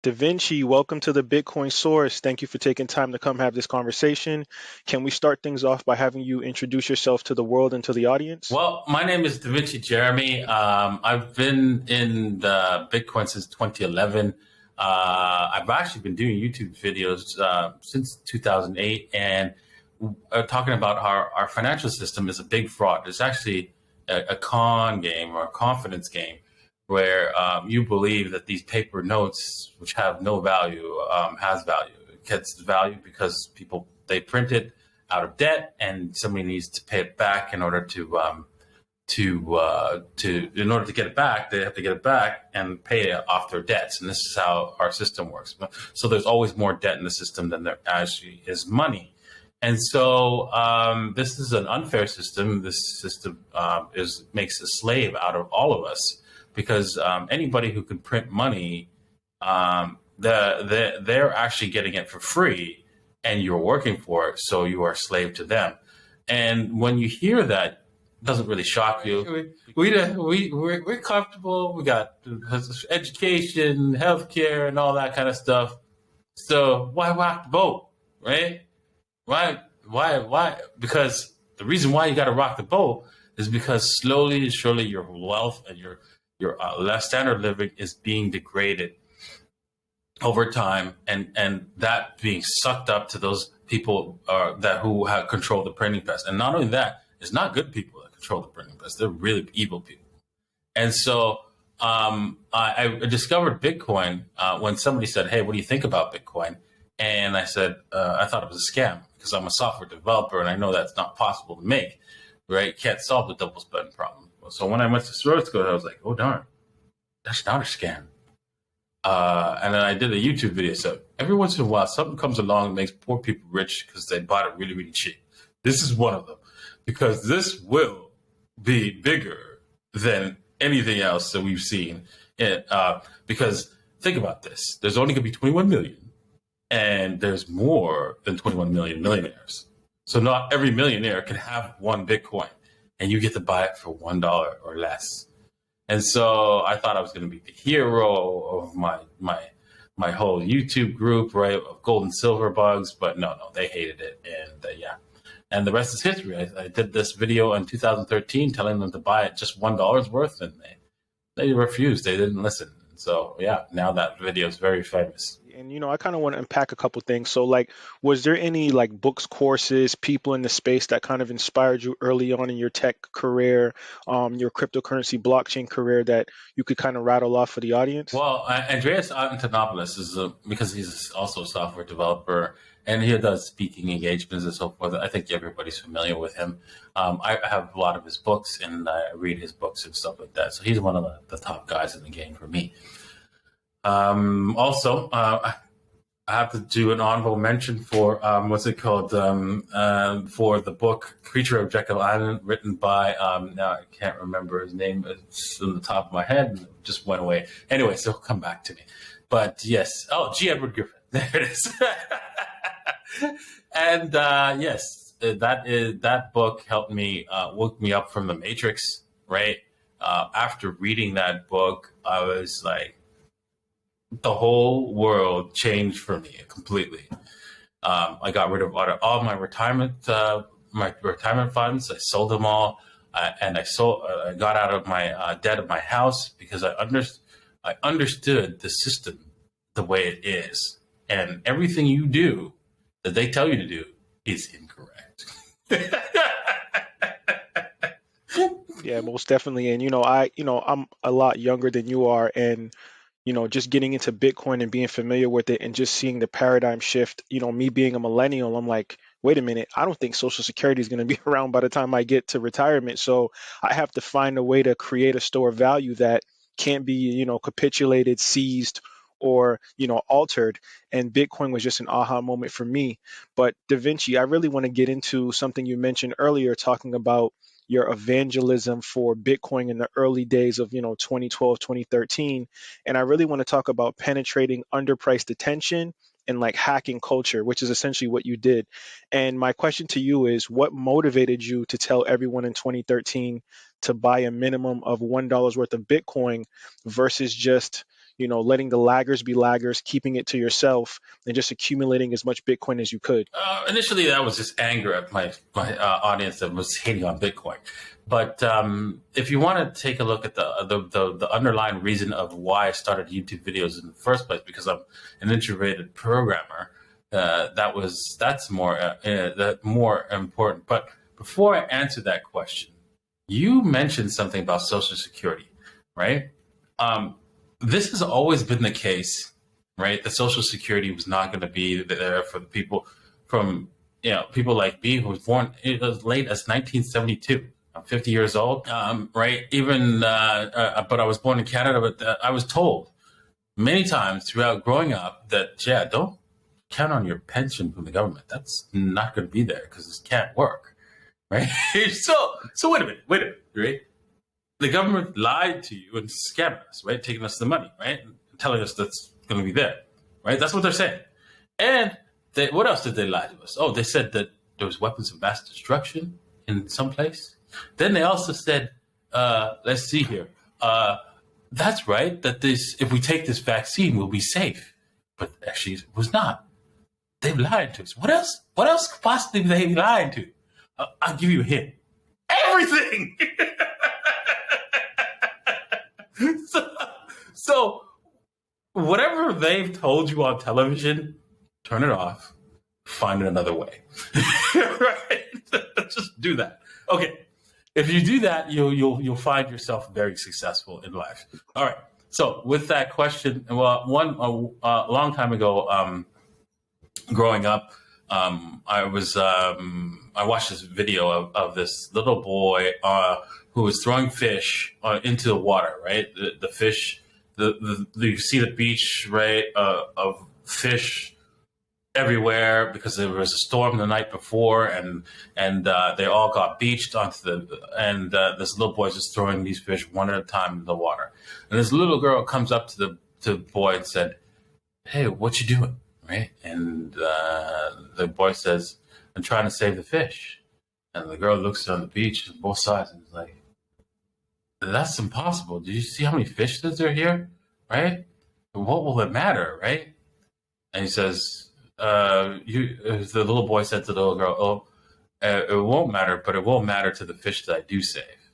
Davinci, welcome to the Bitcoin Source. Thank you for taking time to come have this conversation. Can we start things off by having you introduce yourself to the world and to the audience? Well, my name is Davinci Jeremie. I've been in the Bitcoin since 2011. I've actually been doing YouTube videos since 2008, and talking about how our financial system is a big fraud. It's actually a con game or a confidence game where you believe that these paper notes, which have no value, has value. It gets value because they print it out of debt, and somebody needs to pay it back in order in order to get it back, they have to get it back and pay off their debts. And this is how our system works. So there's always more debt in the system than there actually is money. And so this is an unfair system. This system makes a slave out of all of us, because anybody who can print money, they're actually getting it for free, and you're working for it, so you are a slave to them. And when you hear that, it doesn't really shock you. We're comfortable. We got education, healthcare, and all that kind of stuff. So why rock the boat, right? Why? Because the reason why you got to rock the boat is because slowly and surely your wealth and your standard of living is being degraded over time, and that being sucked up to those people who have control the printing press. And not only that, it's not good people that control the printing press; they're really evil people. And so I discovered Bitcoin when somebody said, "Hey, what do you think about Bitcoin?" And I said, I thought it was a scam because I'm a software developer and I know that's not possible to make, right? You can't solve the double spending problem. So when I went to source code, I was like, oh, darn, that's not a scam. And then I did a YouTube video. So every once in a while, something comes along and makes poor people rich because they bought it really, really cheap. This is one of them, because this will be bigger than anything else that we've seen. Because think about this. There's only going to be 21 million. And there's more than 21 million millionaires. So not every millionaire can have one Bitcoin, and you get to buy it for $1 or less. And so I thought I was going to be the hero of my whole YouTube group, right, of gold and silver bugs. But no, they hated it. And yeah. And the rest is history. I did this video in 2013 telling them to buy it just $1 worth, and they refused. They didn't listen. So yeah, now that video is very famous. And I kind of want to unpack a couple things. So, was there any books, courses, people in the space that kind of inspired you early on in your tech career, your cryptocurrency blockchain career, that you could kind of rattle off for the audience? Well, Andreas Antonopoulos is because he's also a software developer, and he does speaking engagements and so forth. I think everybody's familiar with him. I have a lot of his books, and I read his books and stuff like that. So he's one of the top guys in the game for me. Also, I have to do an honorable mention for what's it called? For the book Creature of Jekyll Island, written by now I can't remember his name. It's on the top of my head, and it just went away. Anyway, so it'll come back to me. But yes, G. Edward Griffin. There it is. And yes, that book helped me, woke me up from the Matrix. Right after reading that book, I was like, the whole world changed for me completely. I got rid of all my retirement funds. I sold them all, and I got out of my debt of my house because I understood the system the way it is, and everything you do that they tell you to do is incorrect. Yeah, most definitely. And I'm a lot younger than you are, and just getting into Bitcoin and being familiar with it and just seeing the paradigm shift, me being a millennial, I'm like, wait a minute, I don't think Social Security is going to be around by the time I get to retirement. So I have to find a way to create a store of value that can't be, capitulated, seized, or, altered. And Bitcoin was just an aha moment for me. But Davinci, I really want to get into something you mentioned earlier, talking about your evangelism for Bitcoin in the early days of 2012, 2013. And I really want to talk about penetrating underpriced attention and hacking culture, which is essentially what you did. And my question to you is, what motivated you to tell everyone in 2013 to buy a minimum of $1 worth of Bitcoin versus just letting the laggers be laggers, keeping it to yourself, and just accumulating as much Bitcoin as you could? Initially, that was just anger at my audience that was hating on Bitcoin. But if you want to take a look at the underlying reason of why I started YouTube videos in the first place, because I'm an introverted programmer, that's more important. But before I answer that question, you mentioned something about Social Security, right? This has always been the case, right? The Social Security was not going to be there for the people from, people like me who was born as late as 1972. I'm 50 years old, right? Even, but I was born in Canada, but I was told many times throughout growing up that, don't count on your pension from the government. That's not going to be there because this can't work, right? so wait a minute, right? The government lied to you and scammed us, right? Taking us the money, right? And telling us that's going to be there, right? That's what they're saying. And what else did they lie to us? Oh, they said that there was weapons of mass destruction in some place. Then they also said, let's see here. That's right, that if we take this vaccine, we'll be safe. But actually, it was not. They lied to us. What else? What else could possibly they be lying to? I'll give you a hint. Everything! So whatever they've told you on television, turn it off, find another way. Right? Just do that. Okay. If you do that, you'll find yourself very successful in life. All right. So with that question, well, a long time ago, growing up, I watched this video of this little boy who was throwing fish into the water. Right, the fish. You see the beach, right, of fish everywhere because there was a storm the night before, and they all got beached and this little boy's just throwing these fish one at a time in the water, and this little girl comes up to the boy and said, "Hey, what you doing?" Right, and the boy says, "I'm trying to save the fish," and the girl looks on the beach on both sides and is like, "That's impossible. Did you see how many fish there are here? Right? What will it matter, right?" And he says, the little boy said to the little girl, "Oh, it won't matter, but it will matter to the fish that I do save."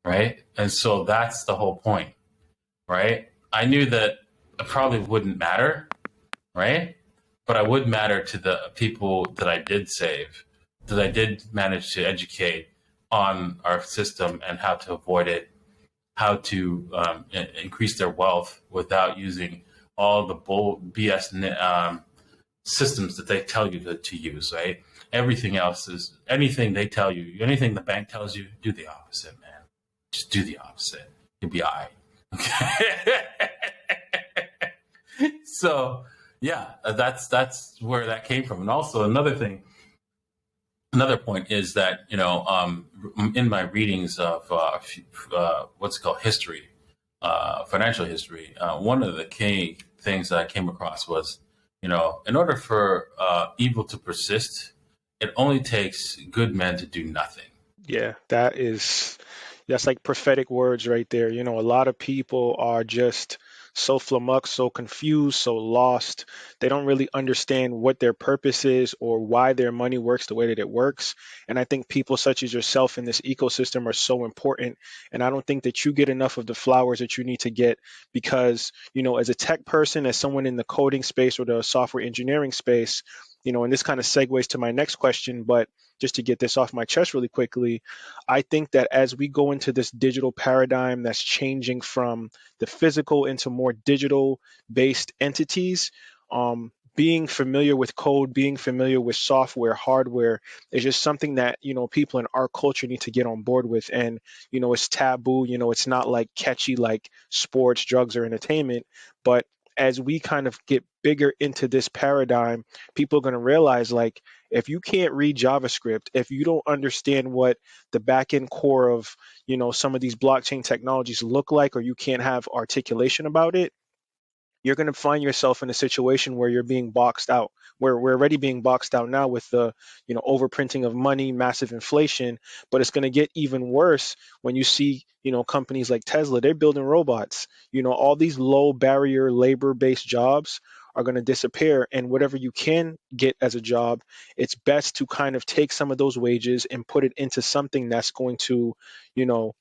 Right? And so that's the whole point, right? I knew that it probably wouldn't matter, right? But I would matter to the people that I did save, that I did manage to educate on our system and how to avoid it, how to increase their wealth without using all the BS systems that they tell you to use, right? Everything else is anything they tell you, anything the bank tells you, do the opposite, man. Just do the opposite. You'll be all right. Okay. So yeah, that's where that came from. And also another point is that, in my readings of what's called history, financial history, one of the key things that I came across was, in order for evil to persist, it only takes good men to do nothing. Yeah, that's like prophetic words right there. A lot of people are just so flummoxed, so confused, so lost. They don't really understand what their purpose is or why their money works the way that it works. And I think people such as yourself in this ecosystem are so important. And I don't think that you get enough of the flowers that you need to get because, as a tech person, as someone in the coding space or the software engineering space, and this kind of segues to my next question, but just to get this off my chest really quickly, I think that as we go into this digital paradigm that's changing from the physical into more digital based entities, being familiar with code, being familiar with software, hardware is just something that, people in our culture need to get on board with. And, it's taboo, it's not like catchy like sports, drugs, or entertainment, but as we kind of get bigger into this paradigm, people are going to realize like, if you can't read JavaScript, if you don't understand what the backend core of, some of these blockchain technologies look like, or you can't have articulation about it, you're going to find yourself in a situation where you're being boxed out, where we're already being boxed out now with the overprinting of money, massive inflation. But it's going to get even worse when you see companies like Tesla. They're building robots. All these low barrier labor based jobs are going to disappear, and whatever you can get as a job, it's best to kind of take some of those wages and put it into something that's going to you know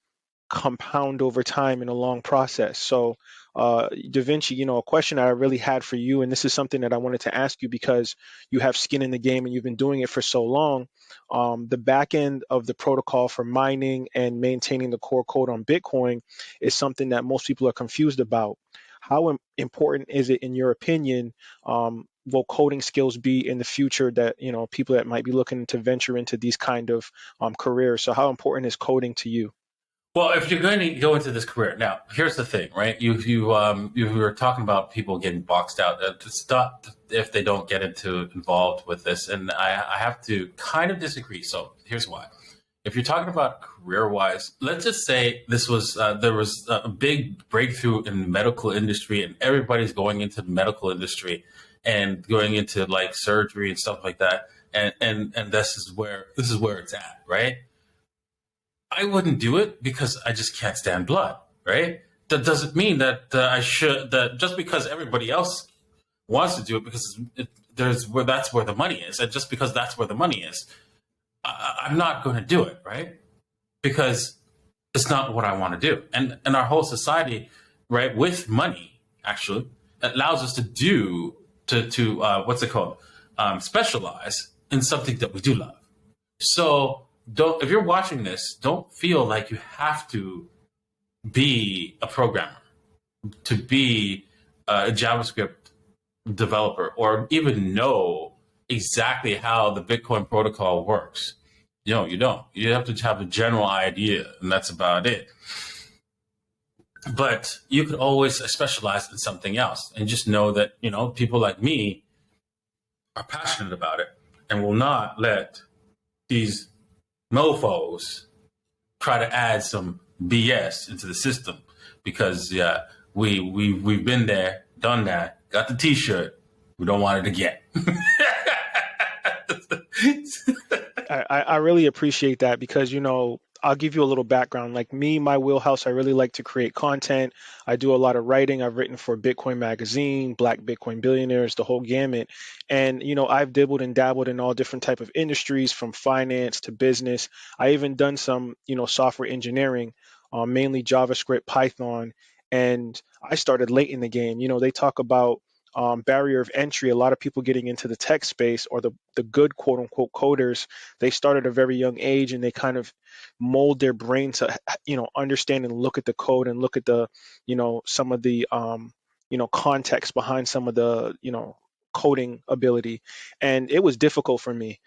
compound over time in a long process. So, Davinci, a question I really had for you, and this is something that I wanted to ask you because you have skin in the game and you've been doing it for so long. The back end of the protocol for mining and maintaining the core code on Bitcoin is something that most people are confused about. How important is it, in your opinion? Will coding skills be in the future that people that might be looking to venture into these kind of careers? So, how important is coding to you? Well, if you're going to go into this career, now here's the thing, right? You were talking about people getting boxed out. To stop if they don't get involved with this, and I have to kind of disagree. So here's why. If you're talking about career-wise, let's just say this was there was a big breakthrough in the medical industry, and everybody's going into the medical industry and going into like surgery and stuff like that, and this is where it's at, right? I wouldn't do it because I just can't stand blood, right? That doesn't mean that I should, that just because everybody else wants to do it because that's where the money is. And just because that's where the money is, I'm not going to do it, right? Because it's not what I want to do. And our whole society, right, with money, actually, allows us to what's it called? Specialize in something that we do love. So, if you're watching this, don't feel like you have to be a programmer, to be a JavaScript developer, or even know exactly how the Bitcoin protocol works. You don't. You have to have a general idea, and that's about it. But you could always specialize in something else, and just know that people like me are passionate about it, and will not let these mofos try to add some BS into the system, because we've been there, done that, got the T-shirt. We don't want it again. I really appreciate that because, I'll give you a little background. Like me, my wheelhouse, I really like to create content. I do a lot of writing. I've written for Bitcoin Magazine, Black Bitcoin Billionaires, the whole gamut. And, I've dibbled and dabbled in all different type of industries, from finance to business. I even done some, software engineering, mainly JavaScript, Python. And I started late in the game. They talk about barrier of entry. A lot of people getting into the tech space, or the good quote unquote coders, they start at a very young age and they kind of mold their brain to understand and look at the code and look at the some of the context behind some of the coding ability. And it was difficult for me,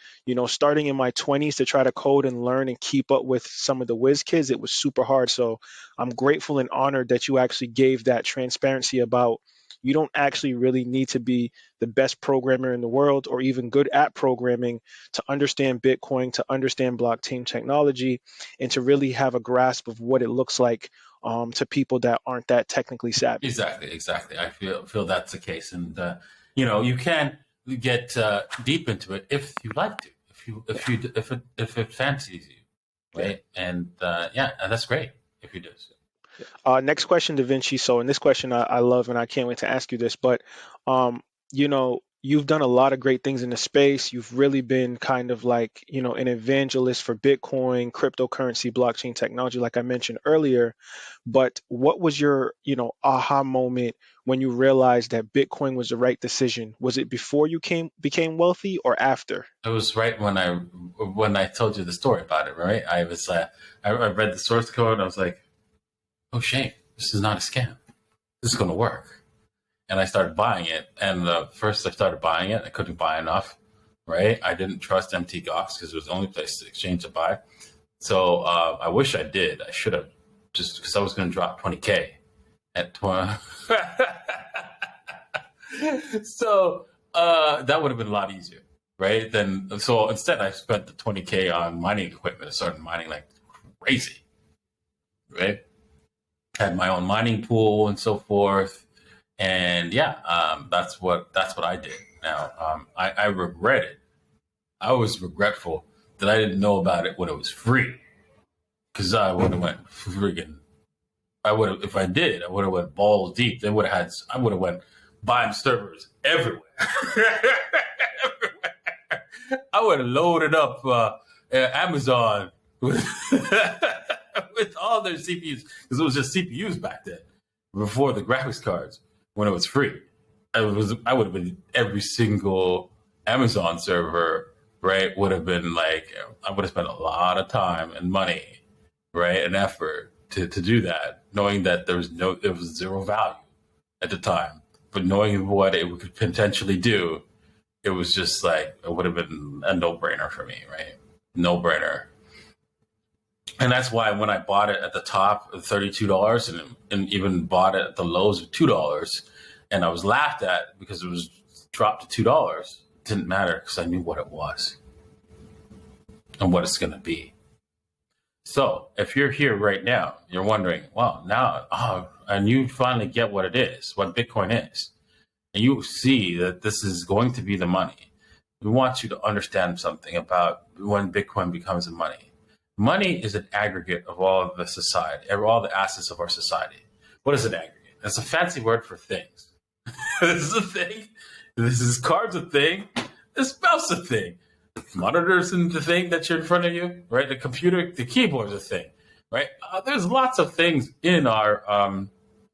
starting in my 20s to try to code and learn and keep up with some of the whiz kids. It was super hard. So I'm grateful and honored that you actually gave that transparency about you don't actually really need to be the best programmer in the world or even good at programming to understand Bitcoin, to understand blockchain technology, and to really have a grasp of what it looks like to people that aren't that technically savvy. Exactly. I feel that's the case, and you can get deep into it if you like to, if it fancies you, right? And and that's great if you do. So. Next question, Da Vinci. So, in this question, I love and I can't wait to ask you this. But, you've done a lot of great things in the space. You've really been kind of like, an evangelist for Bitcoin, cryptocurrency, blockchain technology, like I mentioned earlier. But what was your, aha moment when you realized that Bitcoin was the right decision? Was it before you became wealthy or after? It was right when I told you the story about it, right? I read the source code. I was like, oh, shame, this is not a scam. This is going to work. And I started buying it. And first I started buying it. I couldn't buy enough, right? I didn't trust MT Gox because it was the only place to exchange to buy. So I wish I did. I should have, just because I was going to drop 20K at 20. So that would have been a lot easier, right? So instead I spent the 20K on mining equipment. I started mining like crazy, right? Had my own mining pool and so forth. And that's what I did. Now, I regret it. I was regretful that I didn't know about it when it was free, because I would have went friggin'. I would have, if I did, I would have went balls deep. I would have went buying servers everywhere. I would have loaded up Amazon with, with all their CPUs, because it was just CPUs back then, before the graphics cards, when it was free. I would have been every single Amazon server, right? Would have been like, I would have spent a lot of time and money, right, and effort to do that, knowing that it was zero value at the time, but knowing what it could potentially do, it was just like, it would have been a no-brainer for me, right? No-brainer. And that's why when I bought it at the top of $32 and even bought it at the lows of $2, and I was laughed at because it was dropped to $2, it didn't matter, because I knew what it was and what it's going to be. So if you're here right now, you're wondering, well, and you finally get what it is, what Bitcoin is, and you see that this is going to be the money. We want you to understand something about when Bitcoin becomes the money. Money is an aggregate of all of the society, all the assets of our society. What is an aggregate? It's a fancy word for things. This is a thing. This is cards a thing. This mouse a thing. Monitors and the thing that's in front of you, right? The computer, the keyboard's a thing, right? There's lots of things in our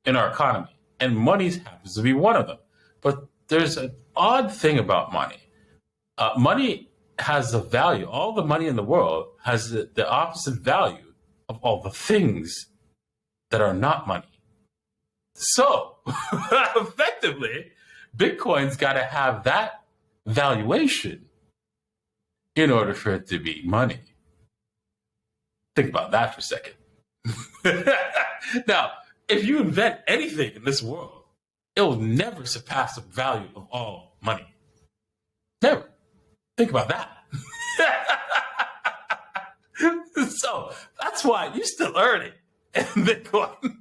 economy, and money happens to be one of them. But there's an odd thing about money. Money has a value. All the money in the world has the opposite value of all the things that are not money. So, effectively, Bitcoin's got to have that valuation in order for it to be money. Think about that for a second. Now, if you invent anything in this world, it will never surpass the value of all money. Never. Think about that. So that's why you still earn it in Bitcoin.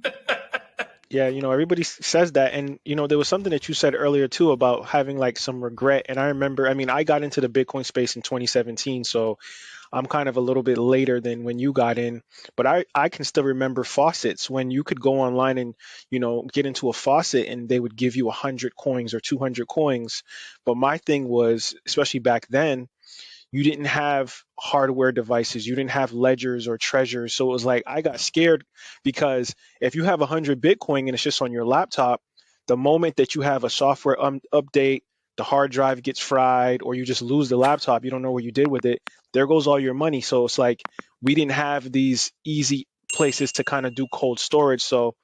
Yeah, everybody says that. And, there was something that you said earlier too about having like some regret. And I remember, I got into the Bitcoin space in 2017. So I'm kind of a little bit later than when you got in, but I can still remember faucets when you could go online and, get into a faucet and they would give you 100 coins or 200 coins. But my thing was, especially back then, you didn't have hardware devices, you didn't have ledgers or treasures. So it was like I got scared, because if you have 100 Bitcoin and it's just on your laptop, the moment that you have a software update, the hard drive gets fried, or you just lose the laptop, you don't know what you did with it, there goes all your money. So it's like we didn't have these easy places to kind of do cold storage. So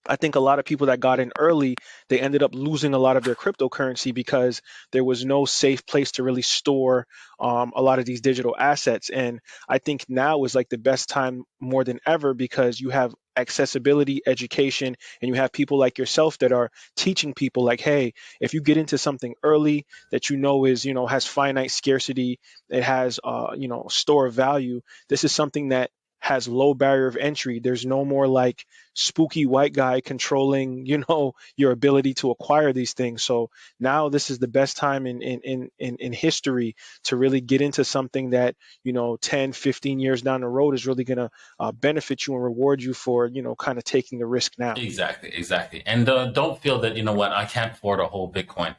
I think a lot of people that got in early, they ended up losing a lot of their cryptocurrency because there was no safe place to really store a lot of these digital assets. And I think now is like the best time more than ever, because you have accessibility, education, and you have people like yourself that are teaching people like, hey, if you get into something early that is, has finite scarcity, it has, store of value, this is something that has low barrier of entry. There's no more like spooky white guy controlling, your ability to acquire these things. So now this is the best time in history to really get into something that, 10, 15 years down the road is really going to benefit you and reward you for, kind of taking the risk now. Exactly. And don't feel that, I can't afford a whole Bitcoin.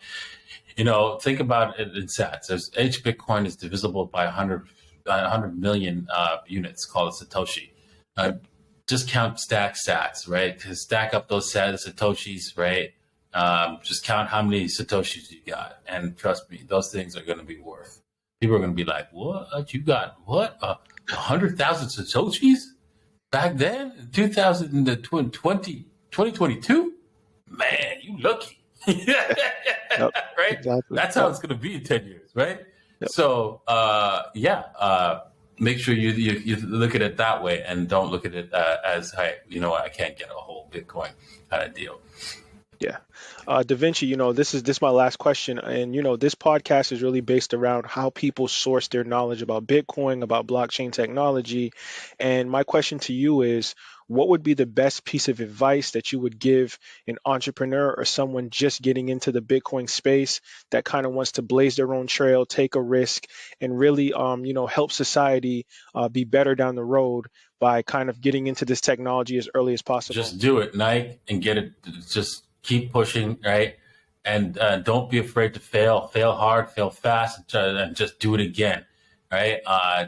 Think about it in sats. Each Bitcoin is divisible by 100 million units, called a Satoshi. Just stack sats, right? To stack up those Satoshis, right? Just count how many Satoshis you got. And trust me, those things are going to be worth. People are going to be like, what? You got what? 100,000 Satoshis back then? In 2022? Man, you lucky. Yep, right? exactly. That's how it's going to be in 10 years, right? Yep. So, make sure you look at it that way, and don't look at it as, hey, I can't get a whole Bitcoin kind of deal. Yeah. Davinci, this is my last question. And, this podcast is really based around how people source their knowledge about Bitcoin, about blockchain technology. And my question to you is, what would be the best piece of advice that you would give an entrepreneur or someone just getting into the Bitcoin space that kind of wants to blaze their own trail, take a risk, and really, help society be better down the road by kind of getting into this technology as early as possible? Just do it, Nike, and get it. Just keep pushing, right? And don't be afraid to fail. Fail hard, fail fast, and just do it again, right?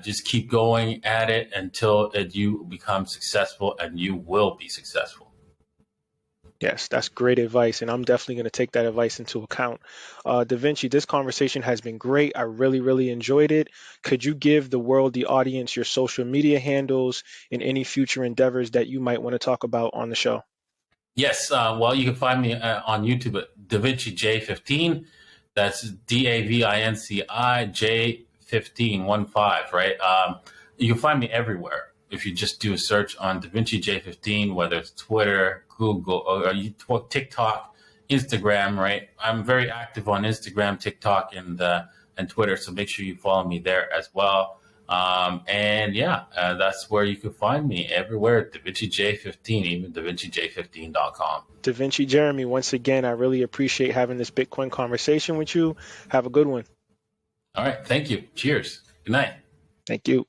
Just keep going at it until you become successful, and you will be successful. Yes, that's great advice, and I'm definitely going to take that advice into account. Davinci, this conversation has been great. I really, really enjoyed it. Could you give the world, the audience, your social media handles and any future endeavors that you might want to talk about on the show? Yes, well, you can find me on YouTube at Davinci J15. That's Davinci J15, right? You can find me everywhere if you just do a search on Davinci J15, whether it's Twitter, Google, or TikTok, Instagram, right? I'm very active on Instagram, TikTok, and Twitter, so make sure you follow me there as well. And yeah, that's where you can find me everywhere. Davinci J15, even DavinciJ15.com. Davinci Jeremie, once again, I really appreciate having this Bitcoin conversation with you. Have a good one. All right. Thank you. Cheers. Good night. Thank you.